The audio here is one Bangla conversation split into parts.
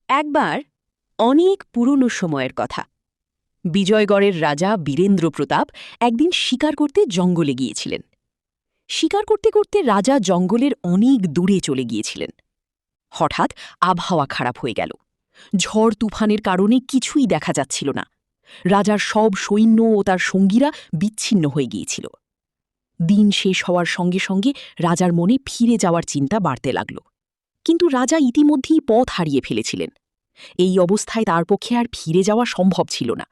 একবার অনেক পুরনো সময়ের কথা। বিজয়গড়ের রাজা বীরেন্দ্র প্রতাপ একদিন শিকার করতে জঙ্গলে গিয়েছিলেন। শিকার করতে করতে রাজা জঙ্গলের অনেক দূরে চলে গিয়েছিলেন। হঠাৎ আবহাওয়া খারাপ হয়ে গেল। ঝড় তুফানের কারণে কিছুই দেখা যাচ্ছিল না। রাজার সব সৈন্য ও তার সঙ্গীরা বিচ্ছিন্ন হয়ে গিয়েছিল। দিন শেষ হওয়ার সঙ্গে সঙ্গে রাজার মনে ফিরে যাওয়ার চিন্তা বাড়তে লাগল। কিন্তু রাজা ইতিমধ্যেই পথ হারিয়ে ফেলেছিলেন। এই অবস্থায় তার পক্ষে আর ফিরে যাওয়া সম্ভব ছিল না।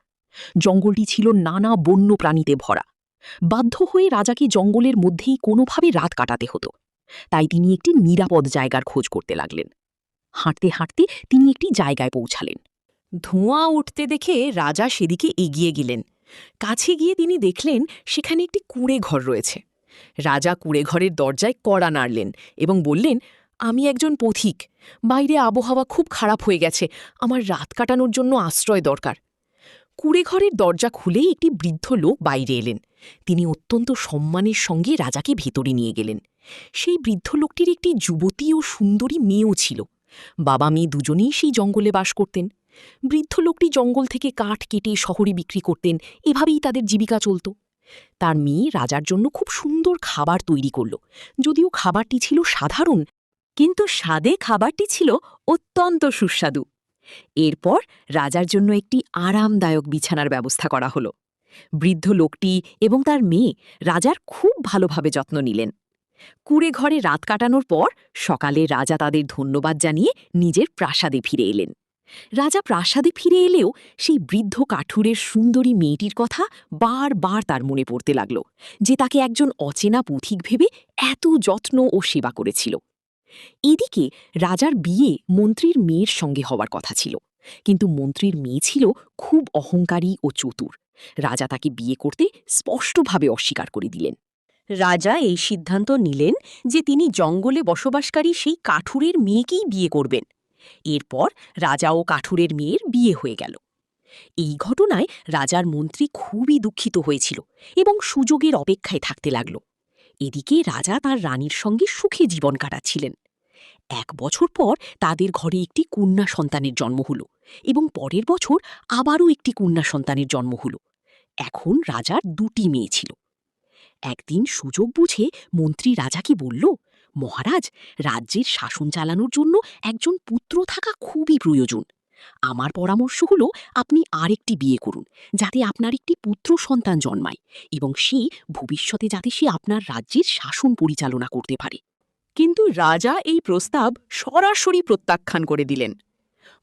জঙ্গলটি ছিল নানা বন্য প্রাণীতে ভরা। বাধ্য হয়ে রাজাকে জঙ্গলের মধ্যেই কোনোভাবে রাত কাটাতে হতো। তাই তিনি একটি নিরাপদ জায়গার খোঁজ করতে লাগলেন। হাঁটতে হাঁটতে তিনি একটি জায়গায় পৌঁছালেন। ধোঁয়া উঠতে দেখে রাজা সেদিকে এগিয়ে গেলেন। কাছে গিয়ে তিনি দেখলেন সেখানে একটি কুঁড়ে ঘর রয়েছে। রাজা কুঁড়ে ঘরের দরজায় কড়া নাড়লেন এবং বললেন, আমি একজন পথিক। বাইরে আবহাওয়া খুব খারাপ হয়ে গেছে। আমার রাত কাটানোর জন্য আশ্রয় দরকার। কুঁড়েঘরের দরজা খুলেই একটি বৃদ্ধ লোক বাইরে এলেন। তিনি অত্যন্ত সম্মানের সঙ্গে রাজাকে ভেতরে নিয়ে গেলেন। সেই বৃদ্ধ লোকটির একটি যুবতী ও সুন্দরী মেয়েও ছিল। বাবা মেয়ে দুজনেই সেই জঙ্গলে বাস করতেন। বৃদ্ধ লোকটি জঙ্গল থেকে কাঠ কেটে শহরে বিক্রি করতেন। এভাবেই তাদের জীবিকা চলত। তার মেয়ে রাজার জন্য খুব সুন্দর খাবার তৈরি করল। যদিও খাবারটি ছিল সাধারণ, কিন্তু স্বাদে খাবারটি ছিল অত্যন্ত সুস্বাদু। এরপর রাজার জন্য একটি আরামদায়ক বিছানার ব্যবস্থা করা হলো। বৃদ্ধ লোকটি এবং তার মেয়ে রাজার খুব ভালোভাবে যত্ন নিলেন। কুঁড়ে ঘরে রাত কাটানোর পর সকালে রাজা তাদের ধন্যবাদ জানিয়ে নিজের প্রাসাদে ফিরে এলেন। রাজা প্রাসাদে ফিরে এলেও সেই বৃদ্ধ কাঠুরের সুন্দরী মেয়েটির কথা বারবার তার মনে পড়তে লাগল, যে তাকে একজন অচেনা পথিক ভেবে এত যত্ন ও সেবা করেছিল। এদিকে রাজার বিয়ে মন্ত্রীর মেয়ের সঙ্গে হওয়ার কথা ছিল, কিন্তু মন্ত্রীর মেয়ে ছিল খুব অহংকারী ও চতুর। রাজা তাকে বিয়ে করতে স্পষ্টভাবে অস্বীকার করে দিলেন। রাজা এই সিদ্ধান্ত নিলেন যে তিনি জঙ্গলে বসবাসকারী সেই কাঠুরের মেয়েকেই বিয়ে করবেন। এরপর রাজা ও কাঠুরের মেয়ের বিয়ে হয়ে গেল। এই ঘটনায় রাজার মন্ত্রী খুবই দুঃখিত হয়েছিল এবং সুযোগের অপেক্ষায় থাকতে লাগল। এদিকে রাজা তার রানীর সঙ্গে সুখে জীবন কাটাচ্ছিলেন। 1 বছর পর তাদের ঘরে একটি কন্যা সন্তানের জন্ম হল এবং পরের বছর আবারও একটি কন্যা সন্তানের জন্ম হল। এখন রাজার 2টি মেয়ে ছিল। একদিন সুযোগ বুঝে মন্ত্রী রাজাকে বলল, মহারাজ, রাজ্যের শাসন চালানোর জন্য একজন পুত্র থাকা খুবই প্রয়োজন। আমার পরামর্শ হলো আপনি আরেকটি বিয়ে করুন, যাতে আপনার একটি পুত্র সন্তান জন্মায় এবং সে ভবিষ্যতে যাতে সে আপনার রাজ্যের শাসন পরিচালনা করতে পারে। কিন্তু রাজা এই প্রস্তাব সরাসরি প্রত্যাখ্যান করে দিলেন।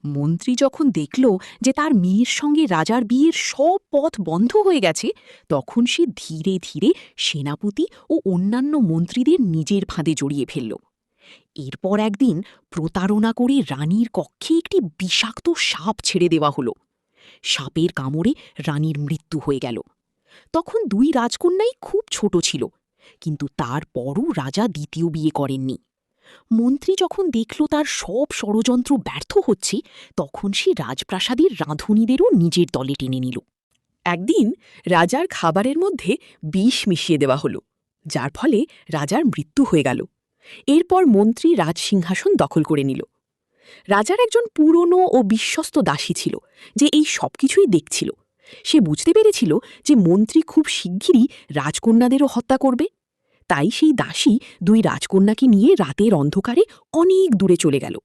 মন্ত্রী যখন দেখল যে তার মেয়ের সঙ্গে রাজার বিয়ের সব পথ বন্ধ হয়ে গেছে, তখন সে ধীরে ধীরে সেনাপতি ও অন্যান্য মন্ত্রীদের নিজের ফাঁদে জড়িয়ে ফেলল। এরপর একদিন প্রতারণা করে রানীর কক্ষে একটি বিষাক্ত সাপ ছেড়ে দেওয়া হলো। সাপের কামড়ে রানীর মৃত্যু হয়ে গেল। তখন 2 রাজকন্যাই খুব ছোট ছিল, কিন্তু তারপরও রাজা দ্বিতীয় বিয়ে করেননি। মন্ত্রী যখন দেখল তার সব ষড়যন্ত্র ব্যর্থ হচ্ছে, তখন সে রাজপ্রাসাদের রাঁধুনিদেরও নিজের দলে টেনে নিল। একদিন রাজার খাবারের মধ্যে বিষ মিশিয়ে দেওয়া হলো, যার ফলে রাজার মৃত্যু হয়ে গেল। এরপর মন্ত্রী রাজসিংহাসন দখল করে নিল। রাজার একজন পুরনো ও বিশ্বস্ত দাসী ছিল, যে এই সবকিছুই দেখছিল। সে বুঝতে পেরেছিল যে মন্ত্রী খুব শিগগিরই রাজকন্যাদেরও হত্যা করবে। তাই সেই দাসী 2 রাজকন্যাকে নিয়ে রাতের অন্ধকারে অনেক দূরে চলে গেল।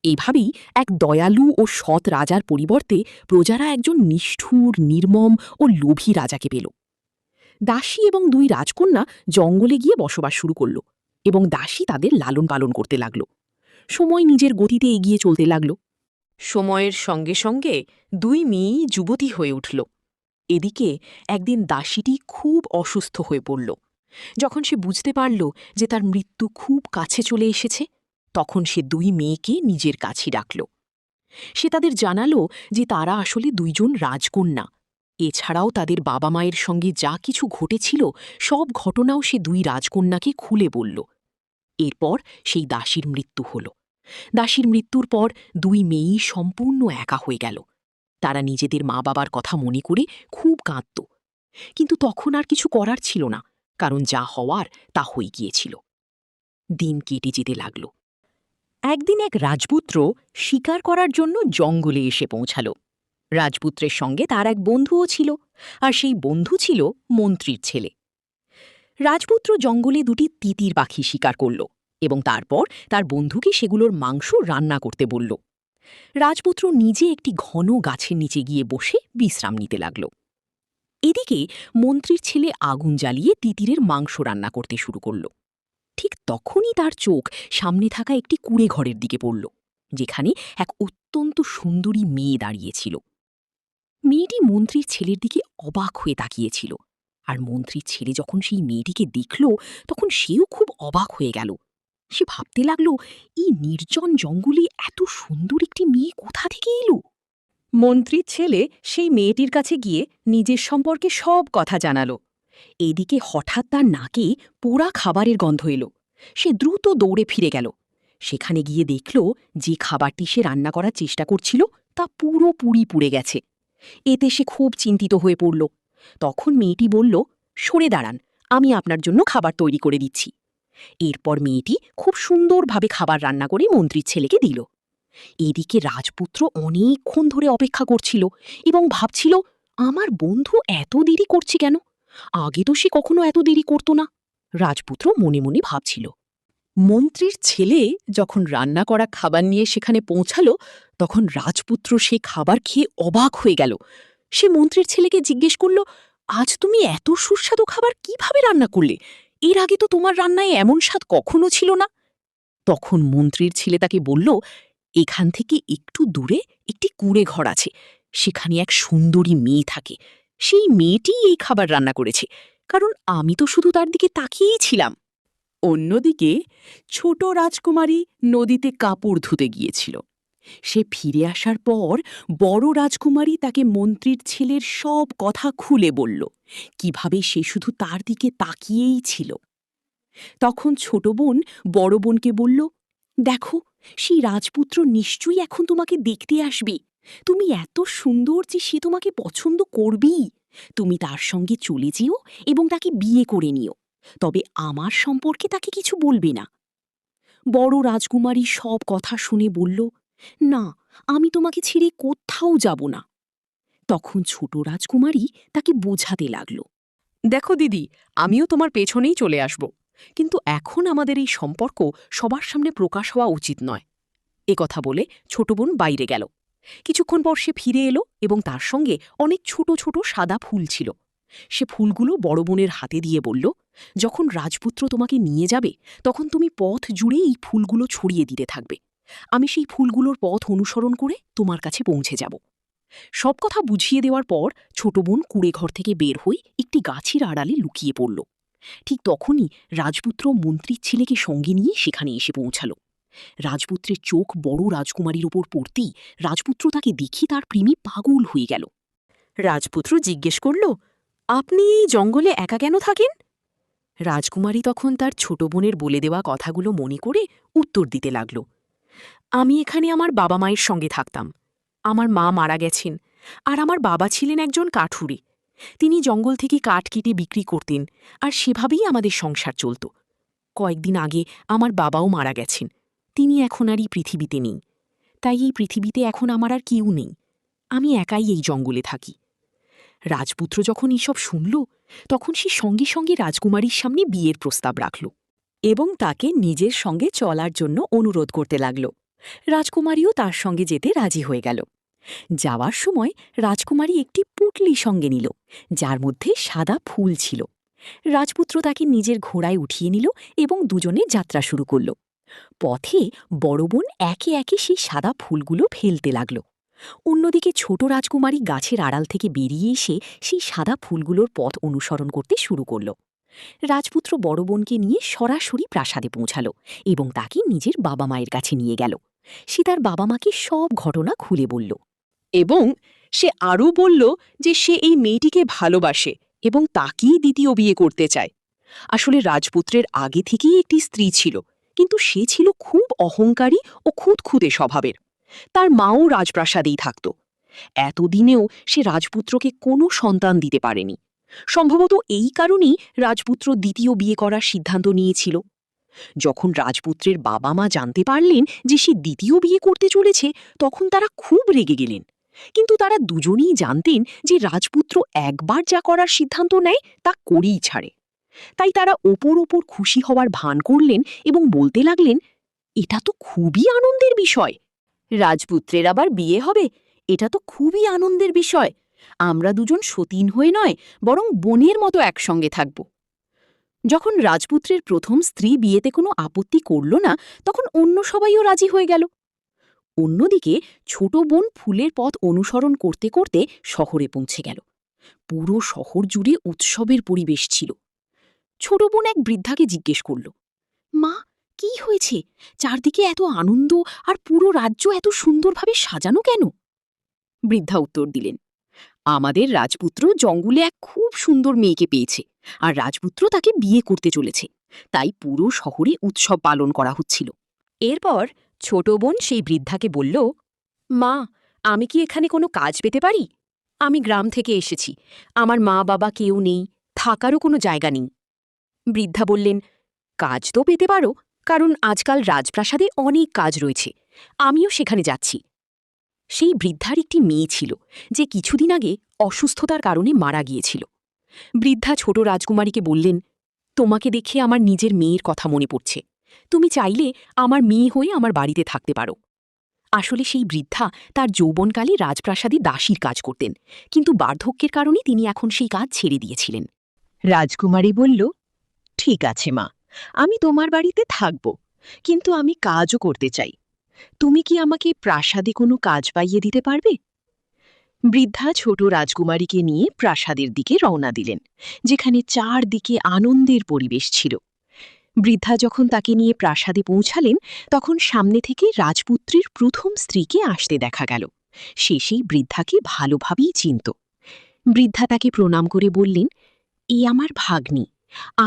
এইভাবেই এক দয়ালু ও সৎ রাজার পরিবর্তে প্রজারা একজন নিষ্ঠুর, নির্মম ও লোভী রাজাকে পেল। দাসী এবং 2 রাজকন্যা জঙ্গলে গিয়ে বসবাস শুরু করল এবং দাসী তাদের লালন পালন করতে লাগল। সময় নিজের গতিতে এগিয়ে চলতে লাগল। সময়ের সঙ্গে সঙ্গে 2 মেয়েই যুবতী হয়ে উঠল। এদিকে একদিন দাসীটি খুব অসুস্থ হয়ে পড়ল। যখন সে বুঝতে পারল যে তার মৃত্যু খুব কাছে চলে এসেছে, তখন সে 2 মেয়েকে নিজের কাছে ডাকল। সে তাদের জানালো যে তারা আসলে 2 জন রাজকন্যা। এছাড়াও তাদের বাবা মায়ের সঙ্গে যা কিছু ঘটেছিল সব ঘটনাও সে 2 রাজকন্যাকে খুলে বলল। এরপর সেই দাসীর মৃত্যু হল। দাসীর মৃত্যুর পর 2 মেয়েই সম্পূর্ণ একা হয়ে গেল। তারা নিজেদের মা বাবার কথা মনে করে খুব কাঁদত। কিন্তু তখন আর কিছু করার ছিল না, কারণ যা হওয়ার তা হয়ে গিয়েছিল। দিন কেটে যেতে লাগল। একদিন এক রাজপুত্র শিকার করার জন্য জঙ্গলে এসে পৌঁছাল। রাজপুত্রের সঙ্গে তার এক বন্ধুও ছিল, আর সেই বন্ধু ছিল মন্ত্রীর ছেলে। রাজপুত্র জঙ্গলে দুটি তিতির পাখি শিকার করল এবং তারপর তার বন্ধুকে সেগুলোর মাংস রান্না করতে বলল। রাজপুত্র নিজে একটি ঘন গাছের নিচে গিয়ে বসে বিশ্রাম নিতে লাগল। এদিকে মন্ত্রীর ছেলে আগুন জ্বালিয়ে তিতিরের মাংস রান্না করতে শুরু করল। ঠিক তখনই তার চোখ সামনে থাকা একটি কুঁড়ে ঘরের দিকে পড়ল, যেখানে এক অত্যন্ত সুন্দরী মেয়ে দাঁড়িয়েছিল। মেয়েটি মন্ত্রীর ছেলের দিকে অবাক হয়ে তাকিয়েছিল, আর মন্ত্রীর ছেলে যখন সেই মেয়েটিকে দেখল তখন সেও খুব অবাক হয়ে গেল। সে ভাবতে লাগল, এই নির্জন জঙ্গলে এত সুন্দর একটি মেয়ে কোথা থেকে এলো। মন্ত্রীর ছেলে সেই মেয়েটির কাছে গিয়ে নিজের সম্পর্কে সব কথা জানালো। এদিকে হঠাৎ তার নাকে পোড়া খাবারের গন্ধ এলো। সে দ্রুত দৌড়ে ফিরে গেল। সেখানে গিয়ে দেখল যে খাবারটি সে রান্না করার চেষ্টা করছিল তা পুরোপুরি পুড়ে গেছে। এতে সে খুব চিন্তিত হয়ে পড়ল। তখন মেয়েটি বলল, সরে দাঁড়ান, আমি আপনার জন্য খাবার তৈরি করে দিচ্ছি। এরপর মেয়েটি খুব সুন্দরভাবে খাবার রান্না করে মন্ত্রীর ছেলেকে দিল। এদিকে রাজপুত্র অনেকক্ষণ ধরে অপেক্ষা করছিল এবং ভাবছিল, আমার বন্ধু এত দেরি করছে কেন? আগে তো সে কখনো এত দেরি করত না। রাজপুত্র মনে মনে ভাবছিল। মন্ত্রীর ছেলে যখন রান্না করা খাবার নিয়ে সেখানে পৌঁছালো, তখন রাজপুত্র সে খাবার খেয়ে অবাক হয়ে গেল। সে মন্ত্রীর ছেলেকে জিজ্ঞেস করল, আজ তুমি এত সুস্বাদু খাবার কিভাবে রান্না করলে? এর আগে তো তোমার রান্নায় এমন স্বাদ কখনো ছিল না। তখন মন্ত্রীর ছেলে তাকে বলল, এখান থেকে একটু দূরে একটি কুঁড়ে ঘর আছে, সেখানে এক সুন্দরী মেয়ে থাকে। সেই মেয়েটিই এই খাবার রান্না করেছে, কারণ আমি তো শুধু তার দিকে তাকিয়েই ছিলাম। অন্যদিকে ছোট রাজকুমারী নদীতে কাপড় ধুতে গিয়েছিল। সে ফিরে আসার পর বড় রাজকুমারী তাকে মন্ত্রীর ছেলের সব কথা খুলে বলল, কিভাবে সে শুধু তার দিকে তাকিয়েই ছিল। তখন ছোট বোন বড় বোনকে বলল, দেখো, সেই রাজপুত্র নিশ্চয়ই এখন তোমাকে দেখতে আসবে। তুমি এত সুন্দর যে সে তোমাকে পছন্দ করবেই। তুমি তার সঙ্গে চলে যেও এবং তাকে বিয়ে করে নিও, তবে আমার সম্পর্কে তাকে কিছু বলবে না। বড় রাজকুমারী সব কথা শুনে বলল, না, আমি তোমাকে ছেড়ে কোথাও যাব না। তখন ছোট রাজকুমারী তাকে বোঝাতে লাগল, দেখো দিদি, আমিও তোমার পেছনেই চলে আসব, কিন্তু এখন আমাদের এই সম্পর্ক সবার সামনে প্রকাশ হওয়া উচিত নয়। কথা বলে ছোট বোন বাইরে গেল। কিছুক্ষণ পর সে ফিরে এলো এবং তার সঙ্গে অনেক ছোট ছোট সাদা ফুল ছিল। সে ফুলগুলো বড় বোনের হাতে দিয়ে বলল, যখন রাজপুত্র তোমাকে নিয়ে যাবে তখন তুমি পথ জুড়ে এই ফুলগুলো ছড়িয়ে দিতে থাকবে। আমি সেই ফুলগুলোর পথ অনুসরণ করে তোমার কাছে পৌঁছে যাব। সব কথা বুঝিয়ে দেওয়ার পর ছোট বোন কুঁড়ে ঘর থেকে বের হয়ে একটি গাছের আড়ালে লুকিয়ে পড়ল। ঠিক তখনই রাজপুত্র মন্ত্রীর ছেলেকে সঙ্গে নিয়ে সেখানে এসে পৌঁছাল। রাজপুত্রের চোখ বড় রাজকুমারীর ওপর পড়তেই রাজপুত্র তাকে দেখে তার প্রেমে পাগল হয়ে গেল। রাজপুত্র জিজ্ঞেস করল, আপনি এই জঙ্গলে একা কেন থাকেন? রাজকুমারী তখন তার ছোট বোনের বলে দেওয়া কথাগুলো মনে করে উত্তর দিতে লাগল, আমি এখানে আমার বাবা মায়ের সঙ্গে থাকতাম। আমার মা মারা গেছেন, আর আমার বাবা ছিলেন একজন কাঠুরে। তিনি জঙ্গল থেকে কাঠ কেটে বিক্রি করতেন, আর সেভাবেই আমাদের সংসার চলত। কয়েকদিন আগে আমার বাবাও মারা গেছেন, তিনি এখন আর এই পৃথিবীতে নেই। তাই এই পৃথিবীতে এখন আমার আর কেউ নেই, আমি একাই এই জঙ্গলে থাকি। রাজপুত্র যখন এইসব শুনল, তখন সে সঙ্গে সঙ্গে রাজকুমারীর সামনে বিয়ের প্রস্তাব রাখল এবং তাকে নিজের সঙ্গে চলার জন্য অনুরোধ করতে লাগল। রাজকুমারীও তার সঙ্গে যেতে রাজি হয়ে গেল। যাওয়ার সময় রাজকুমারী একটি পুঁটলি সঙ্গে নিল, যার মধ্যে সাদা ফুল ছিল। রাজপুত্র তাকে নিজের ঘোড়ায় উঠিয়ে নিল এবং দুজনে যাত্রা শুরু করল। পথে বড় বোন একে একে সেই সাদা ফুলগুলো ফেলতে লাগল। অন্যদিকে ছোট রাজকুমারী গাছের আড়াল থেকে বেরিয়ে এসে সেই সাদা ফুলগুলোর পথ অনুসরণ করতে শুরু করল। রাজপুত্র বড় বোনকে নিয়ে সরাসরি প্রাসাদে পৌঁছাল এবং তাকে নিজের বাবা মায়ের কাছে নিয়ে গেল। সে তার বাবা মাকে সব ঘটনা খুলে বলল এবং সে আরও বলল যে সে এই মেয়েটিকে ভালোবাসে এবং তাকেই দ্বিতীয় বিয়ে করতে চায়। আসলে রাজপুত্রের আগে থেকেই একটি স্ত্রী ছিল, কিন্তু সে ছিল খুব অহংকারী ও খুঁতখুঁতে স্বভাবের। তার মাও রাজপ্রাসাদেই থাকত। এতদিনেও সে রাজপুত্রকে কোনো সন্তান দিতে পারেনি। সম্ভবত এই কারণেই রাজপুত্র দ্বিতীয় বিয়ে করার সিদ্ধান্ত নিয়েছিল। যখন রাজপুত্রের বাবা মা জানতে পারলেন যে সে দ্বিতীয় বিয়ে করতে চলেছে, তখন তারা খুব রেগে গেলেন। কিন্তু তারা দুজনেই জানতেন যে রাজপুত্র একবার যা করার সিদ্ধান্ত নেয় তা করেই ছাড়ে। তাই তারা ওপর ওপর খুশি হওয়ার ভান করলেন এবং বলতে লাগলেন, এটা তো খুবই আনন্দের বিষয়। রাজপুত্রের আবার বিয়ে হবে, এটা তো খুবই আনন্দের বিষয়। আমরা দুজন সতীন হয়ে নয়, বরং বোনের মতো একসঙ্গে থাকব। যখন রাজপুত্রের প্রথম স্ত্রী বিয়েতে কোনো আপত্তি করল না, তখন অন্য সবাইও রাজি হয়ে গেল। অন্যদিকে ছোট বোন ফুলের পথ অনুসরণ করতে করতে শহরে পৌঁছে গেল। পুরো শহর জুড়ে উৎসবের পরিবেশ ছিল। ছোট বোন এক বৃদ্ধাকে জিজ্ঞেস করল, মা, কি হয়েছে? চারদিকে এত আনন্দ, আর পুরো রাজ্য এত সুন্দরভাবে সাজানো কেন? বৃদ্ধা উত্তর দিলেন, আমাদের রাজপুত্র জঙ্গলে এক খুব সুন্দর মেয়েকে পেয়েছে, আর রাজপুত্র তাকে বিয়ে করতে চলেছে, তাই পুরো শহরে উৎসব পালন করা হচ্ছিল। এরপর ছোট বোন সেই বৃদ্ধাকে বলল, মা, আমি কি এখানে কোনো কাজ পেতে পারি? আমি গ্রাম থেকে এসেছি, আমার মা বাবা কেউ নেই, থাকারও কোনো জায়গা নেই। বৃদ্ধা বললেন, কাজ তো পেতে পারো, কারণ আজকাল রাজপ্রাসাদে অনেক কাজ রয়েছে, আমিও সেখানে যাচ্ছি। সেই বৃদ্ধার একটি মেয়ে ছিল, যে কিছুদিন আগে অসুস্থতার কারণে মারা গিয়েছিল। বৃদ্ধা ছোট রাজকুমারীকে বললেন, তোমাকে দেখে আমার নিজের মেয়ের কথা মনে পড়ছে, তুমি চাইলে আমার মেয়ে হয়ে আমার বাড়িতে থাকতে পারো। আসলে সেই বৃদ্ধা তার যৌবনকালে রাজপ্রাসাদে দাসীর কাজ করতেন, কিন্তু বার্ধক্যের কারণে তিনি এখন সেই কাজ ছেড়ে দিয়েছিলেন। রাজকুমারী বলল, ঠিক আছে মা, আমি তোমার বাড়িতে থাকব, কিন্তু আমি কাজও করতে চাই। তুমি কি আমাকে প্রাসাদে কোনো কাজ পাইয়ে দিতে পারবে? বৃদ্ধা ছোট রাজকুমারীকে নিয়ে প্রাসাদের দিকে রওনা দিলেন, যেখানে চারদিকে আনন্দের পরিবেশ ছিল। বৃদ্ধা যখন তাকে নিয়ে প্রাসাদে পৌঁছালেন, তখন সামনে থেকে রাজপুত্রের প্রথম স্ত্রীকে আসতে দেখা গেল। সে সেই বৃদ্ধাকে ভালোভাবেই চিনত। বৃদ্ধা তাকে প্রণাম করে বললেন, এই আমার ভাগ্নি,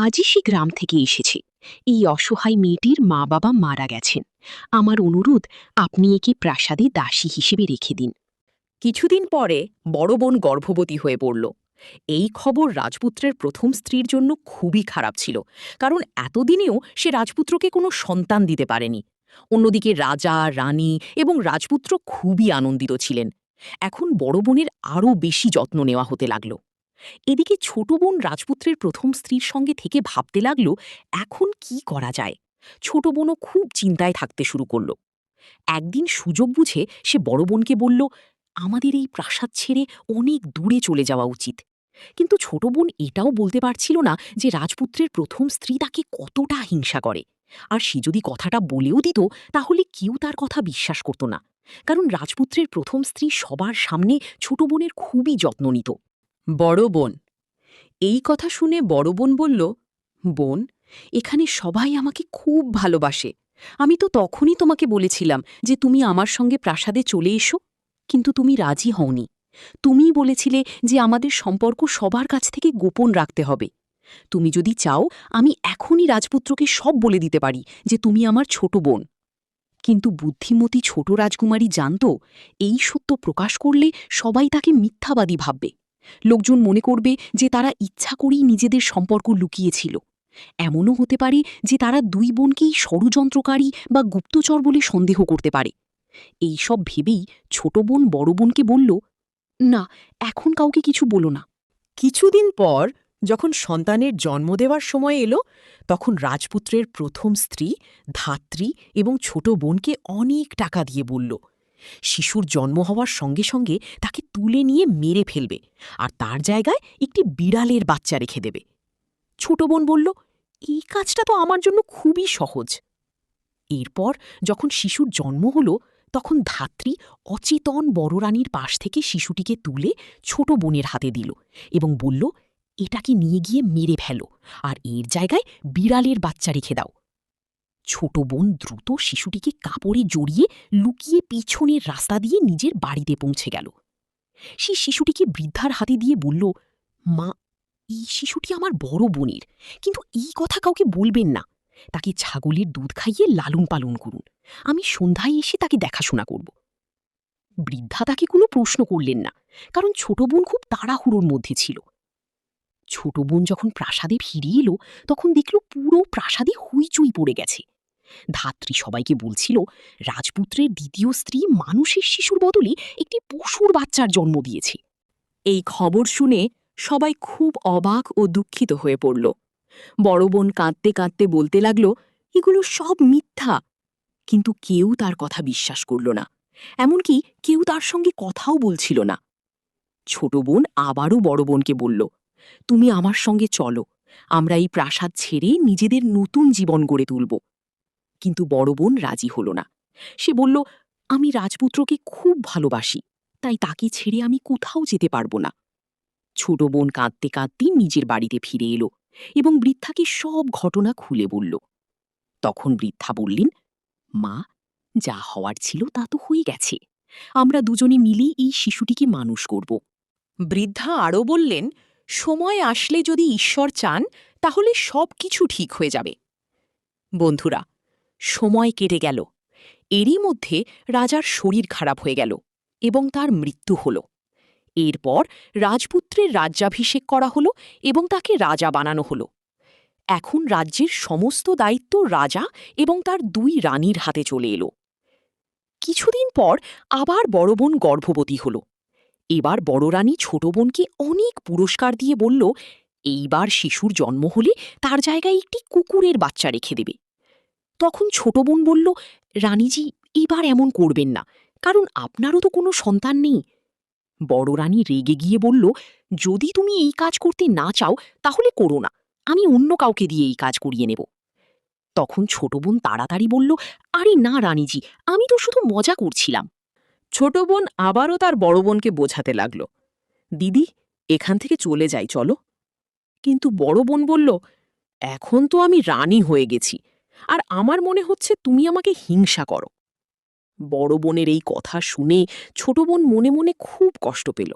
আজই সে গ্রাম থেকে এসেছে। এই অসহায় মেয়েটির মা বাবা মারা গেছেন। আমার অনুরোধ, আপনি একে প্রাসাদে দাসী হিসেবে রেখে দিন। কিছুদিন পরে বড় বোন গর্ভবতী হয়ে পড়ল। এই খবর রাজপুত্রের প্রথম স্ত্রীর জন্য খুবই খারাপ ছিল, কারণ এতদিনেও সে রাজপুত্রকে কোনো সন্তান দিতে পারেনি। অন্যদিকে রাজা, রানী এবং রাজপুত্র খুবই আনন্দিত ছিলেন। এখন বড় বোনের আরও বেশি যত্ন নেওয়া হতে লাগল। এদিকে ছোট বোন রাজপুত্রের প্রথম স্ত্রীর সঙ্গে থেকে ভাবতে লাগল, এখন কি করা যায়। ছোট বোনও খুব চিন্তায় থাকতে শুরু করল। একদিন সুযোগ বুঝে সে বড় বোনকে বলল, আমাদের এই প্রাসাদ ছেড়ে অনেক দূরে চলে যাওয়া উচিত। কিন্তু ছোট বোন এটাও বলতে পারছিল না যে রাজপুত্রের প্রথম স্ত্রী তাকে কতটা হিংসা করে। আর সে যদি কথাটা বলেও দিত, তাহলে কেউ তার কথা বিশ্বাস করত না, কারণ রাজপুত্রের প্রথম স্ত্রী সবার সামনে ছোট বোনের খুবই যত্ন নিত। বড় বোন, এই কথা শুনে বড় বোন বলল, বোন, এখানে সবাই আমাকে খুব ভালোবাসে। আমি তো তখনই তোমাকে বলেছিলাম যে তুমি আমার সঙ্গে প্রাসাদে চলে এসো, কিন্তু তুমি রাজি হওনি। তুমিই বলেছিলে যে আমাদের সম্পর্ক সবার কাছ থেকে গোপন রাখতে হবে। তুমি যদি চাও, আমি এখনই রাজপুত্রকে সব বলে দিতে পারি যে তুমি আমার ছোট বোন। কিন্তু বুদ্ধিমতী ছোট রাজকুমারী জানত, এই সত্য প্রকাশ করলে সবাই তাকে মিথ্যাবাদী ভাববে। লোকজন মনে করবে যে তারা ইচ্ছা করেই নিজেদের সম্পর্ক লুকিয়েছিল। এমনও হতে পারে যে তারা দুই বোনকেই ষড়যন্ত্রকারী বা গুপ্তচর বলে সন্দেহ করতে পারে। এই সব ভেবেই ছোট বোন বড় বোনকে বলল, না, এখন কাউকে কিছু বলো না। কিছুদিন পর যখন সন্তানের জন্ম দেওয়ার সময় এলো, তখন রাজপুত্রের প্রথম স্ত্রী ধাত্রী এবং ছোট বোনকে অনেক টাকা দিয়ে বলল, শিশুর জন্ম হওয়ার সঙ্গে সঙ্গে তাকে তুলে নিয়ে মেরে ফেলবে, আর তার জায়গায় একটি বিড়ালের বাচ্চা রেখে দেবে। ছোট বোন বলল, এই কাজটা তো আমার জন্য খুবই সহজ। এরপর যখন শিশুর জন্ম হলো, তখন ধাত্রী অচেতন বড় রানীর পাশ থেকে শিশুটিকে তুলে ছোট বোনের হাতে দিল এবং বলল, এটাকে নিয়ে গিয়ে মেরে ফেলো, আর এর জায়গায় বিড়ালের বাচ্চা রেখে দাও। ছোট বোন দ্রুত শিশুটিকে কাপড়ে জড়িয়ে লুকিয়ে পিছনের রাস্তা দিয়ে নিজের বাড়িতে পৌঁছে গেল। সেই শিশুটিকে বৃদ্ধার হাতে দিয়ে বলল, মা, এই শিশুটি আমার বড় বোনের, কিন্তু এই কথা কাউকে বলবেন না। তাকে ছাগলের দুধ খাইয়ে লালন পালন করুন। আমি সন্ধ্যায় এসে তাকে দেখাশোনা করব। বৃদ্ধা তাকে কোনো প্রশ্ন করলেন না, কারণ ছোট বোন খুব তাড়াহুড়োর মধ্যে ছিল। ছোট বোন যখন প্রাসাদে ফিরে এলো তখন দেখল পুরো প্রাসাদে হইচই পড়ে গেছে। ধাত্রী সবাইকে বলছিল রাজপুত্রের দ্বিতীয় স্ত্রী মানুষের শিশুর বদলে একটি পশুর বাচ্চার জন্ম দিয়েছে। এই খবর শুনে সবাই খুব অবাক ও দুঃখিত হয়ে পড়ল। বড় বোন কাঁদতে কাঁদতে বলতে লাগল, এগুলো সব মিথ্যা। কিন্তু কেউ তার কথা বিশ্বাস করল না, এমনকি কেউ তার সঙ্গে কথাও বলছিল না। ছোট বোন আবারও বড় বোনকে বলল, তুমি আমার সঙ্গে চলো, আমরা এই প্রাসাদ ছেড়ে নিজেদের নতুন জীবন গড়ে তুলব। কিন্তু বড় বোন রাজি হল না। সে বলল, আমি রাজপুত্রকে খুব ভালোবাসি, তাই তাকে ছেড়ে আমি কোথাও যেতে পারব না। ছোট বোন কাঁদতে কাঁদতে নিজের বাড়িতে ফিরে এলো এবং বৃদ্ধাকে সব ঘটনা খুলে বলল। তখন বৃদ্ধা বললেন, মা, যা হওয়ার ছিল তা তো হয়ে গেছে, আমরা দুজনে মিলে এই শিশুটিকে মানুষ করব। বৃদ্ধা আরও বললেন, সময় আসলে যদি ঈশ্বর চান তাহলে সব কিছু ঠিক হয়ে যাবে। বন্ধুরা, সময় কেটে গেল। এরই মধ্যে রাজার শরীর খারাপ হয়ে গেল এবং তার মৃত্যু হল। এরপর রাজপুত্রের রাজ্যাভিষেক করা হল এবং তাকে রাজা বানানো হল। এখন রাজ্যের সমস্ত দায়িত্ব রাজা এবং তার দুই রানীর হাতে চলে এলো। কিছুদিন পর আবার বড় বোন গর্ভবতী হল। এবার বড় রানী ছোট বোনকে অনেক পুরস্কার দিয়ে বলল, এইবার শিশুর জন্ম হলে তার জায়গায় একটি কুকুরের বাচ্চা রেখে দেবে। তখন ছোট বোন বলল, রানীজি, এবার এমন করবেন না, কারণ আপনারও তো কোনো সন্তান নেই। বড় রানী রেগে গিয়ে বলল, যদি তুমি এই কাজ করতে না চাও তাহলে করো না, আমি অন্য কাউকে দিয়ে এই কাজ করিয়ে নেব। তখন ছোট বোন তাড়াতাড়ি বলল, আরে না রানীজি, আমি তো শুধু মজা করছিলাম। ছোট বোন আবারও তার বড় বোনকে বোঝাতে লাগল, দিদি, এখান থেকে চলে যাই, চলো। কিন্তু বড় বোন বলল, এখন তো আমি রানী হয়ে গেছি, আর আমার মনে হচ্ছে তুমি আমাকে হিংসা করো। বড় বোনের এই কথা শুনে ছোট বোন মনে মনে খুব কষ্ট পেল।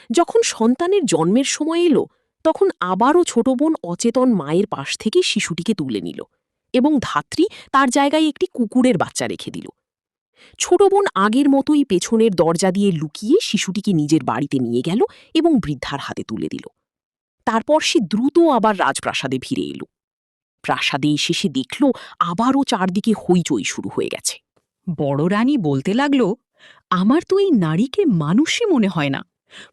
যখন সন্তানের জন্মের সময় এলো তখন আবারও ছোট বোন অচেতন মায়ের পাশ থেকে শিশুটিকে তুলে নিল এবং ধাত্রী তার জায়গায় একটি কুকুরের বাচ্চা রেখে দিল। ছোট বোন আগের মতোই পেছনের দরজা দিয়ে লুকিয়ে শিশুটিকে নিজের বাড়িতে নিয়ে গেল এবং বৃদ্ধার হাতে তুলে দিল। তারপর সে দ্রুত আবার রাজপ্রাসাদে ফিরে এলো। প্রাসাদে এসে সে দেখল আবারও চারদিকে হইচই শুরু হয়ে গেছে। বড় রানী বলতে লাগল, আমার তো এই নারীকে মানুষই মনে হয় না।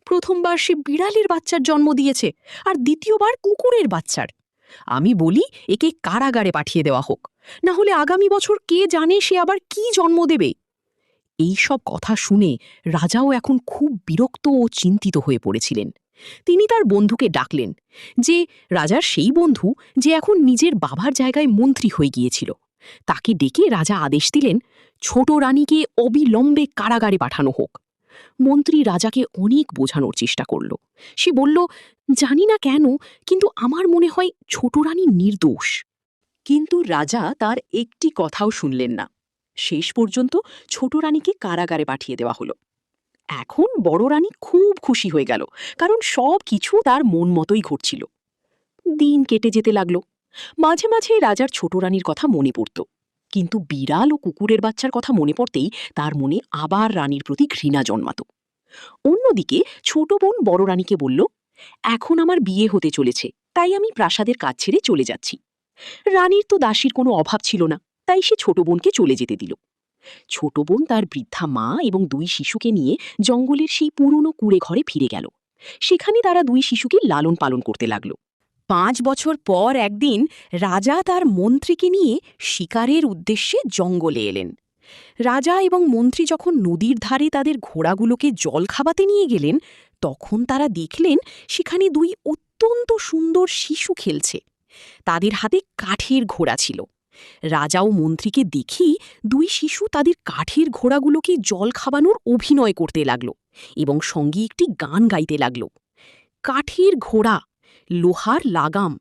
প্রথমবার সে বিড়ালের বাচ্চার জন্ম দিয়েছে, আর দ্বিতীয়বার কুকুরের বাচ্চার। আমি বলি, একে কারাগারে পাঠিয়ে দেওয়া হোক, না হলে আগামী বছর কে জানে সে আবার কি জন্ম দেবে। এই সব কথা শুনে রাজাও এখন খুব বিরক্ত ও চিন্তিত হয়ে পড়েছিলেন। তিনি তার বন্ধুকে ডাকলেন, যে রাজার সেই বন্ধু যে এখন নিজের বাবার জায়গায় মন্ত্রী হয়ে গিয়েছিল। তাকে ডেকে রাজা আদেশ দিলেন, ছোট রানীকে অবিলম্বে কারাগারে পাঠানো হোক। মন্ত্রী রাজাকে অনেক বোঝানোর চেষ্টা করল। সে বলল, জানি না কেন, কিন্তু আমার মনে হয় ছোট রানী নির্দোষ। কিন্তু রাজা তার একটি কথাও শুনলেন না। শেষ পর্যন্ত ছোট রানীকে কারাগারে পাঠিয়ে দেওয়া হলো। এখন বড় রানী খুব খুশি হয়ে গেল, কারণ সব কিছু তার মন মতোই ঘটছিল। দিন কেটে যেতে লাগল। মাঝে মাঝে রাজার ছোট রানীর কথা মনে পড়ত, কিন্তু বিড়াল ও কুকুরের বাচ্চার কথা মনে পড়তেই তার মনে আবার রানীর প্রতি ঘৃণা জন্মাত। অন্যদিকে ছোট বোন বড় রানীকে বলল, এখন আমার বিয়ে হতে চলেছে, তাই আমি প্রাসাদের কাজ ছেড়ে চলে যাচ্ছি। রানীর তো দাসীর কোনো অভাব ছিল না, তাই সে ছোট বোনকে চলে যেতে দিল। ছোট বোন তার বৃদ্ধা মা এবং দুই শিশুকে নিয়ে জঙ্গলের সেই পুরনো কুঁড়ে ঘরে ফিরে গেল। সেখানে তারা দুই শিশুকে লালন পালন করতে লাগল। 5 বছর পর একদিন রাজা তার মন্ত্রীকে নিয়ে শিকারের উদ্দেশ্যে জঙ্গলে এলেন। রাজা এবং মন্ত্রী যখন নদীর ধারে তাদের ঘোড়াগুলোকে জল খাওয়াতে নিয়ে গেলেন, তখন তারা দেখলেন সেখানে দুই অত্যন্ত সুন্দর শিশু খেলছে। তাদের হাতে কাঠের ঘোড়া ছিল। রাজা ও মন্ত্রীকে দেখেই দুই শিশু তাদের কাঠের ঘোড়াগুলোকে জল খাওয়ানোর অভিনয় করতে লাগল এবং সঙ্গে একটি গান গাইতে লাগল। কাঠের ঘোড়া, লোহার লাগাম,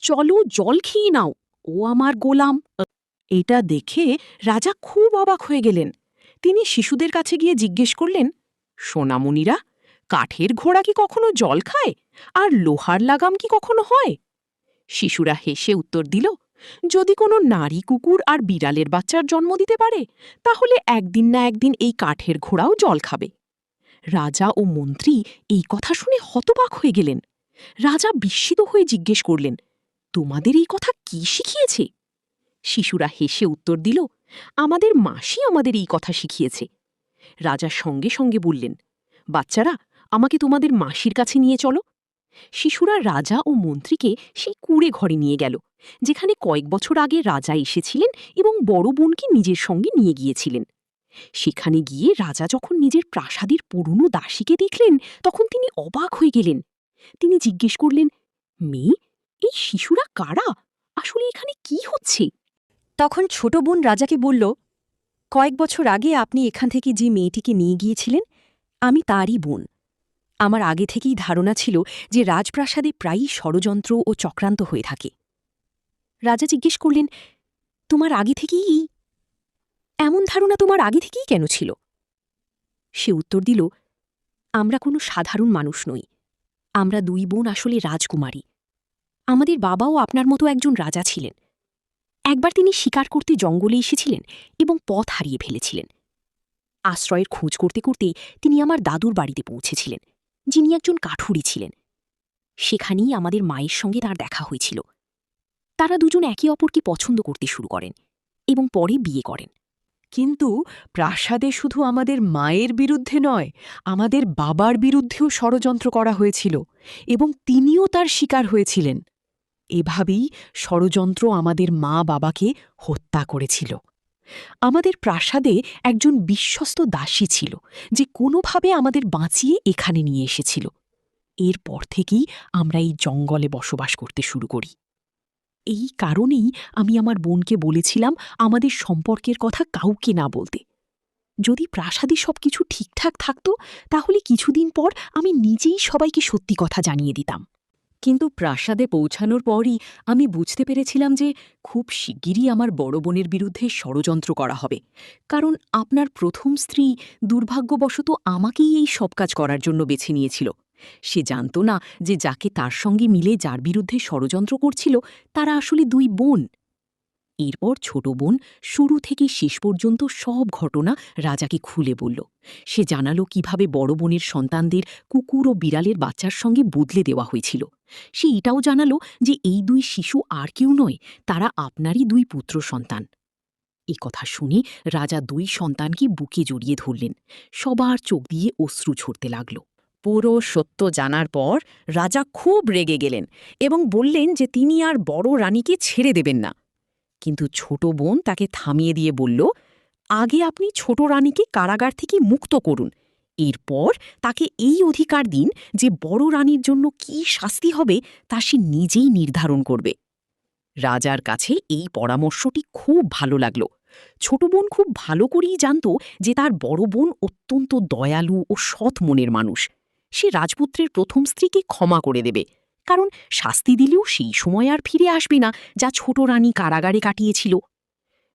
চলো জল খেয়ে নাও, ও আমার গোলাম। এটা দেখে রাজা খুব অবাক হয়ে গেলেন। তিনি শিশুদের কাছে গিয়ে জিজ্ঞেস করলেন, সোনামণিরা, কাঠের ঘোড়া কি কখনো জল খায়, আর লোহার লাগাম কি কখনো হয়? শিশুরা হেসে উত্তর দিল, যদি কোনো নারী কুকুর আর বিড়ালের বাচ্চার জন্ম দিতে পারে, তাহলে একদিন না একদিন এই কাঠের ঘোড়াও জল খাবে। রাজা ও মন্ত্রী এই কথা শুনে হতবাক হয়ে গেলেন। রাজা বিস্মিত হয়ে জিজ্ঞেস করলেন, তোমাদের এই কথা কি শিখিয়েছে? শিশুরা হেসে উত্তর দিল, আমাদের মাসি আমাদের এই কথা শিখিয়েছে। রাজা সঙ্গে সঙ্গে বললেন, বাচ্চারা, আমাকে তোমাদের মাসির কাছে নিয়ে চলো। শিশুরা রাজা ও মন্ত্রীকে সেই কুঁড়ে ঘরে নিয়ে গেল, যেখানে কয়েক বছর আগে রাজা এসেছিলেন এবং বড় বোনকে নিজের সঙ্গে নিয়ে গিয়েছিলেন। সেখানে গিয়ে রাজা যখন নিজের প্রাসাদের পুরনো দাসীকে দেখলেন, তখন তিনি অবাক হয়ে গেলেন। তিনি জিজ্ঞেস করলেন, মেয়ে, এই শিশুরা কারা? আসলে এখানে কি হচ্ছে? তখন ছোট বোন রাজাকে বলল, কয়েক বছর আগে আপনি এখান থেকে যে মেয়েটিকে নিয়ে গিয়েছিলেন, আমি তারই বোন। আমার আগে থেকেই ধারণা ছিল যে রাজপ্রাসাদে প্রায়ই ষড়যন্ত্র ও চক্রান্ত হয়ে থাকে। রাজা জিজ্ঞেস করলেন, তোমার আগে থেকেই এমন ধারণা তোমার আগে থেকেই কেন ছিল? সে উত্তর দিল, আমরা কোনো সাধারণ মানুষ নই। আমরা দুই বোন আসলে রাজকুমারী। আমাদের বাবাও আপনার মতো একজন রাজা ছিলেন। একবার তিনি শিকার করতে জঙ্গলে এসেছিলেন এবং পথ হারিয়ে ফেলেছিলেন। আশ্রয়ের খোঁজ করতে করতে তিনি আমার দাদুর বাড়িতে পৌঁছেছিলেন, যিনি একজন কাঠুরি ছিলেন। সেখানেই আমাদের মায়ের সঙ্গে তার দেখা হয়েছিল। তারা দুজন একে অপরকে পছন্দ করতে শুরু করেন এবং পরে বিয়ে করেন। কিন্তু প্রাসাদে শুধু আমাদের মায়ের বিরুদ্ধে নয়, আমাদের বাবার বিরুদ্ধেও ষড়যন্ত্র করা হয়েছিল এবং তিনিও তার শিকার হয়েছিলেন। এভাবেই ষড়যন্ত্র আমাদের মা বাবাকে হত্যা করেছিল। আমাদের প্রাসাদে একজন বিশ্বস্ত দাসী ছিল, যে কোনোভাবে আমাদের বাঁচিয়ে এখানে নিয়ে এসেছিল। এরপর থেকেই আমরা এই জঙ্গলে বসবাস করতে শুরু করি। এই কারণেই আমি আমার বোনকে বলেছিলাম আমাদের সম্পর্কের কথা কাউকে না বলতে। যদি প্রাসাদে সবকিছু ঠিকঠাক থাকত, তাহলে কিছুদিন পর আমি নিজেই সবাইকে সত্যি কথা জানিয়ে দিতাম। কিন্তু প্রাসাদে পৌঁছানোর পরই আমি বুঝতে পেরেছিলাম যে খুব শিগগিরই আমার বড় বোনের বিরুদ্ধে ষড়যন্ত্র করা হবে, কারণ আপনার প্রথম স্ত্রী দুর্ভাগ্যবশত আমাকেই এই সব কাজ করার জন্য বেছে নিয়েছিল। সে জানত না যে যাকে তার সঙ্গে মিলে যার বিরুদ্ধে ষড়যন্ত্র করছিল, তারা আসলে দুই বোন। এরপর ছোট বোন শুরু থেকে শেষ পর্যন্ত সব ঘটনা রাজাকে খুলে বলল। সে জানালো কিভাবে বড় বোনের সন্তানদের কুকুর ও বিড়ালের বাচ্চার সঙ্গে বদলে দেওয়া হয়েছিল। সে এটাও জানালো যে এই দুই শিশু আর কেউ নয়, তারা আপনারই দুই পুত্র সন্তান। এ কথা শুনে রাজা দুই সন্তানকে বুকে জড়িয়ে ধরলেন। সবার চোখ দিয়ে অশ্রু ঝরতে লাগল। পুরো সত্য জানার পর রাজা খুব রেগে গেলেন এবং বললেন যে তিনি আর বড় রানীকে ছেড়ে দেবেন না। কিন্তু ছোট বোন তাকে থামিয়ে দিয়ে বলল, আগে আপনি ছোট রানীকে কারাগার থেকে মুক্ত করুন, এরপর তাকে এই অধিকার দিন যে বড় রানীর জন্য কী শাস্তি হবে তা সে নিজেই নির্ধারণ করবে। রাজার কাছে এই পরামর্শটি খুব ভালো লাগল। ছোট বোন খুব ভালো করেই জানত যে তার বড় বোন অত্যন্ত দয়ালু ও সৎ মনের মানুষ। সে রাজপুত্রের প্রথম স্ত্রীকে ক্ষমা করে দেবে, কারণ শাস্তি দিলেও সেই সময় আর ফিরে আসবে না যা ছোট রানী কারাগারে কাটিয়েছিল।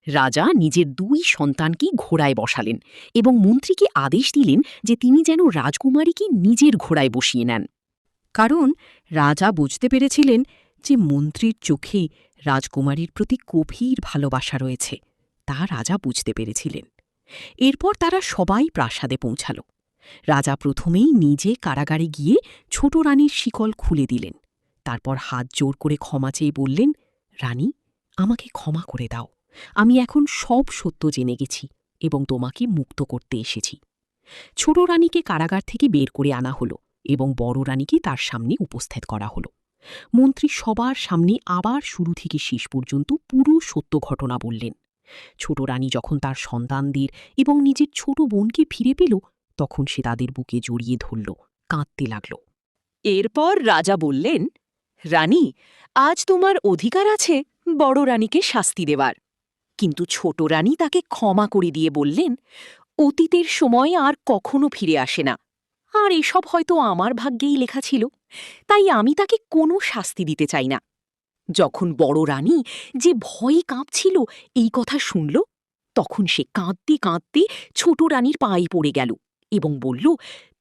রাজা নিজের দুই সন্তানকে ঘোড়ায় বসালেন এবং মন্ত্রীকে আদেশ দিলেন যে তিনি যেন রাজকুমারীকে নিজের ঘোড়ায় বসিয়ে নেন। কারণ রাজা বুঝতে পেরেছিলেন যে মন্ত্রীর চোখে রাজকুমারীর প্রতি গভীর ভালোবাসা রয়েছে, তা রাজা বুঝতে পেরেছিলেন। এরপর তারা সবাই প্রাসাদে পৌঁছাল। রাজা প্রথমেই নিজে কারাগারে গিয়ে ছোট রানীর শিকল খুলে দিলেন। তারপর হাত জোর করে ক্ষমা চেয়ে বললেন, রানী, আমাকে ক্ষমা করে দাও। আমি এখন সব সত্য জেনে গেছি এবং তোমাকে মুক্ত করতে এসেছি। ছোট রানীকে কারাগার থেকে বের করে আনা হলো এবং বড় রানীকে তার সামনে উপস্থিত করা হলো। মন্ত্রী সবার সামনে আবার শুরু থেকে শেষ পর্যন্ত পুরো সত্য ঘটনা বললেন। ছোট রানী যখন তার সন্তানদের এবং নিজের ছোট বোনকে ফিরে পেল, তখন সে তাদের বুকে জড়িয়ে ধরল, কাঁদতে লাগল। এরপর রাজা বললেন, রানী, আজ তোমার অধিকার আছে বড় রানীকে শাস্তি দেওয়ার। কিন্তু ছোট রানী তাকে ক্ষমা করে দিয়ে বললেন, অতীতের সময় আর কখনো ফিরে আসে না, আর এসব হয়তো আমার ভাগ্যেই লেখা ছিল, তাই আমি তাকে কোনো শাস্তি দিতে চাই না। যখন বড় রানী যে ভয়ে কাঁপছিল এই কথা শুনল, তখন সে কাঁদতে কাঁদতে ছোট রানীর পায়ে পড়ে গেল এবং বলল,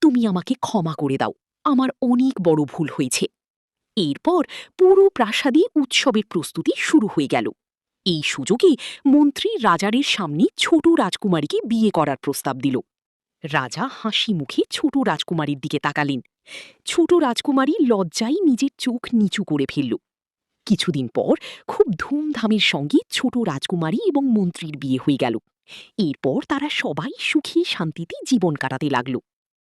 তুমি আমাকে ক্ষমা করে দাও, আমার অনেক বড় ভুল হয়েছে। এরপর পুরো প্রাসাদে উৎসবের প্রস্তুতি শুরু হয়ে গেল। এই সুযোগে মন্ত্রী রাজারের সামনে ছোট রাজকুমারীকে বিয়ে করার প্রস্তাব দিল। রাজা হাসি মুখে ছোট রাজকুমারীর দিকে তাকালেন ছোট রাজকুমারী লজ্জায় নিজের চোখ নিচু করে ফেলল। কিছুদিন পর খুব ধুমধামের সঙ্গে ছোট রাজকুমারী এবং মন্ত্রীর বিয়ে হয়ে গেল। এরপর তারা সবাই সুখী শান্তিতে জীবন কাটাতে লাগলো।